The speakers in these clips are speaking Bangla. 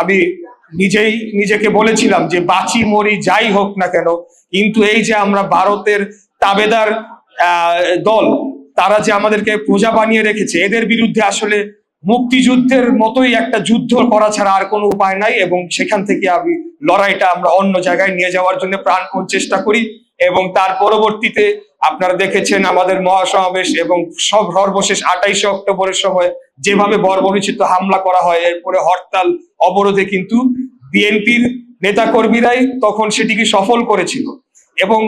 আমি নিজেকে বলেছিলাম যে বাঁচি মরি যাই হোক না কেন, কিন্তু এই যে আমরা ভারতের তাবেদার দল, তারা যে আমাদেরকে প্রজা বানিয়ে রেখেছে, এদের বিরুদ্ধে আসলে মুক্তিযুদ্ধের মতোই একটা যুদ্ধ করা ছাড়া আর কোনো উপায় নাই। এবং সেখান থেকে আমি লড়াইটা আমরা অন্য জায়গায় নিয়ে যাওয়ার জন্য প্রাণপণ চেষ্টা করি। এবং তার পরবর্তীতে আপনারা দেখেছেন আমাদের মহাসমাবেশ এবং সর্বশেষ 28 অক্টোবরের সময় যেভাবে বর্বরোচিত হামলা করা হয়, এরপরে হরতাল অবরোধে কিন্তু বিএনপির নেতাকর্মীরাই তখন সেটিকে সফল করেছিল এবং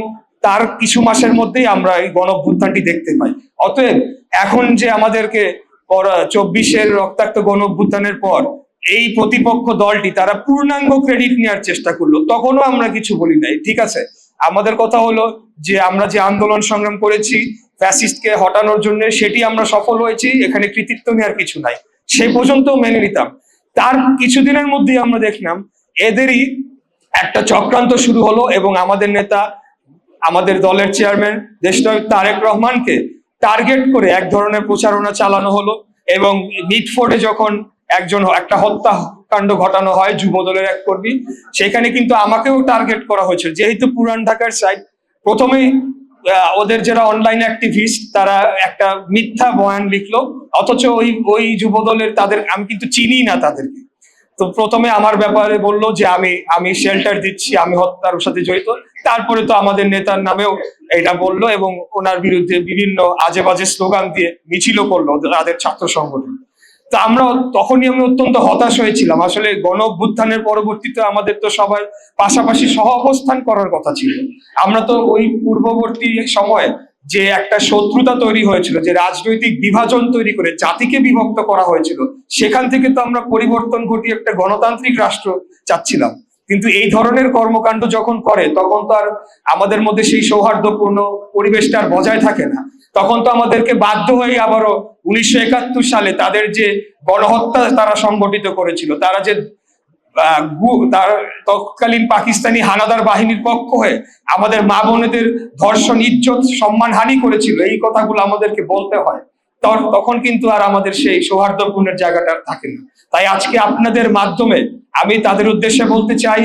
তার কিছু মাসের মধ্যেই আমরা এই গণঅভ্যুত্থানটি দেখতে পাই। অতএব এখন যে আমাদেরকে 24-এর রক্তাক্ত গণঅভ্যুত্থানের পর এই প্রতিপক্ষ দলটি তারা পূর্ণাঙ্গ ক্রেডিট নেওয়ার চেষ্টা করলো, তখনও আমরা কিছু বলি নাই। ঠিক আছে, আমাদের কথা হলো যে আমরা যে আন্দোলন সংগ্রাম করেছি ফ্যাসিস্টকে হটানোর জন্য, সেটি আমরা সফল হয়েছি, এখানে কৃতিত্ব নেওয়ার কিছু নাই, সে পর্যন্ত মেনে নিতাম। তার কিছুদিনের মধ্যেই আমরা দেখলাম এদেরই একটা চক্রান্ত শুরু হলো এবং আমাদের নেতা, আমাদের দলের চেয়ারম্যান দেশনায়ক তারেক রহমানকে টার্গেট করে এক ধরনের প্রচারণা চালানো হলো। এবং মিটফোর্ডে যখন একটা হত্যাকাণ্ড ঘটানো হয় যুব দলের এক কর্মী, সেখানে কিন্তু আমাকেও টার্গেট করা হয়েছিল, যেহেতু পুরান ঢাকার সাইড। প্রথমেই ওদের যারা অনলাইন অ্যাক্টিভিস্ট তারা একটা মিথ্যা বয়ান লিখলো, অথচ ওই যুব দলের তাদের আমি কিন্তু চিনি না তাদেরকে। তো প্রথমে আমার ব্যাপারে বললো যে আমি শেল্টার দিচ্ছি, আমি হত্যার সাথে জড়িত। তারপরে তো আমাদের নেতার নামেও এটা বললো এবং ওনার বিরুদ্ধে বিভিন্ন আজে বাজে স্লোগান দিয়ে মিছিলও করলো তাদের ছাত্র সংগঠন। তো তখনই আমি অত্যন্ত হতাশ হয়েছিলাম। আসলে গণ অভ্যুত্থানের পরবর্তীতে আমাদের তো সবাই পাশাপাশি সহ অবস্থান করার কথা ছিল। আমরা তো ওই পূর্ববর্তী সময়ে যে একটা শত্রুতা তৈরি হয়েছিল, যে রাজনৈতিক বিভাজন তৈরি করে জাতিকে বিভক্ত করা হয়েছিল, সেখান থেকে তো আমরা পরিবর্তন ঘটিয়ে একটা গণতান্ত্রিক রাষ্ট্র চাচ্ছিলাম। কিন্তু এই ধরনের কর্মকাণ্ড যখন করে, তখন তো আর আমাদের মধ্যে সেই সৌহার্দ্যপূর্ণ পরিবেশটা আর বজায় থাকে না। তখন তো আমাদেরকে বাধ্য হয়ে আবারও 1971 সালে তাদের যে গণহত্যা তারা সংগঠিত করেছিল, তারা যে তার তৎকালীন পাকিস্তানি হানাদার বাহিনীর পক্ষ হয়ে আমাদের মা বোনেদের ধর্ষণ, ইজ্জত, সম্মান হানি করেছিল, এই কথাগুলো আমাদেরকে বলতে হয়। তখন কিন্তু আর আমাদের সেই সৌহার্দ্যপূর্ণের জায়গাটা থাকে না। তাই আজকে আপনাদের মাধ্যমে আমি তাদের উদ্দেশ্যে বলতে চাই,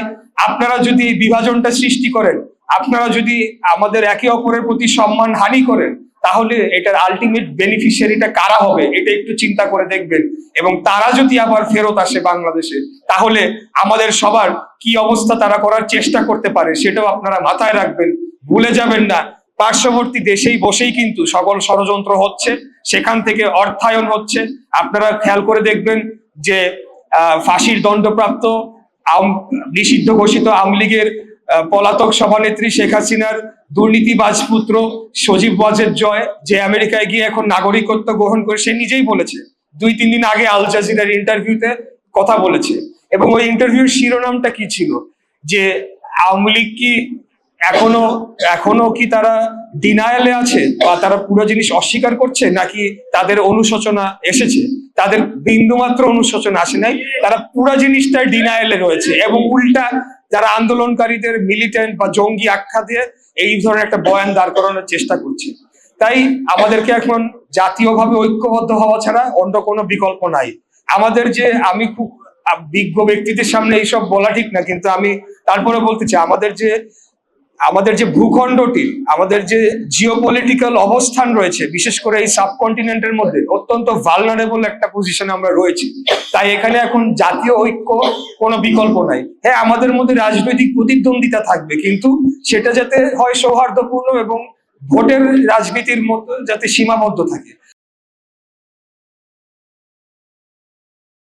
আপনারা যদি এই বিভাজনটা সৃষ্টি করেন, আপনারা যদি আমাদের একে অপরের প্রতি সম্মান হানি করেন, তাহলে এটার আলটিমেট বেনিফিশিয়ারিটা কারা হবে এটা একটু চিন্তা করে দেখবেন। এবং তারা যদি আবার ফেরত আসে বাংলাদেশে, তাহলে আমাদের সবার কি অবস্থা তারা করার চেষ্টা করতে পারে সেটাও আপনারা মাথায় রাখবেন। ভুলে যাবেন না, পার্শ্ববর্তী দেশেই বসেই কিন্তু সকল ষড়যন্ত্র হচ্ছে, সেখান থেকে অর্থায়ন হচ্ছে। আপনারা খেয়াল করে দেখবেন যে ফাঁসির দণ্ডপ্রাপ্ত নিষিদ্ধ ঘোষিত আওয়ামী লীগের পলাতক সভানেত্রী শেখ হাসিনার দুর্নীতিবাজ পুত্র সজীব ওয়াজেদ জয়, যে আমেরিকায় গিয়ে এখন নাগরিকত্ব গ্রহণ করে, সে নিজেই বলেছে 2-3 দিন আগে আল জাজিরার ইন্টারভিউতে কথা বলেছে। এবং ওই ইন্টারভিউর শিরোনামটা কি ছিল, যে আওয়ামী লীগ কি এখনো কি তারা ডিনায়ালে আছে, বা তারা পুরো জিনিস অস্বীকার করছে, নাকি তাদের অনুশোচনা এসেছে? তাদের বিন্দুমাত্র অনুশোচনা আসে নাই, তারা পুরো জিনিসটা ডিনায়ালে রয়েছে। এবং উল্টা যারা আন্দোলনকারীদের মিলিটেন্ট বা জঙ্গি আখ্যা দিয়ে এই ধরনের একটা বয়ান দাঁড় করানোর চেষ্টা করছে। তাই আমাদেরকে এখন জাতীয়ভাবে ঐক্যবদ্ধ হওয়া ছাড়া অন্য কোনো বিকল্প নাই। আমি খুব বিজ্ঞ ব্যক্তিদের সামনে এইসব বলা ঠিক না, কিন্তু আমি তারপরে বলতে চাই, আমাদের যে ভূখণ্ডটি, আমাদের যে জিওপলিটিক্যাল অবস্থান রয়েছে, বিশেষ করে এই সাবকন্টিনেন্টের মধ্যে অত্যন্ত ভালনারেবল একটা পজিশনে আমরা রয়েছি। তাই এখানে এখন জাতীয় ঐক্য কোনো বিকল্প নাই। হ্যাঁ, আমাদের মধ্যে রাজনৈতিক প্রতিদ্বন্দ্বিতা থাকবে, কিন্তু সেটা যাতে হয় সৌহার্দ্যপূর্ণ এবং ভোটের রাজনীতির মতো যাতে সীমাবদ্ধ থাকে।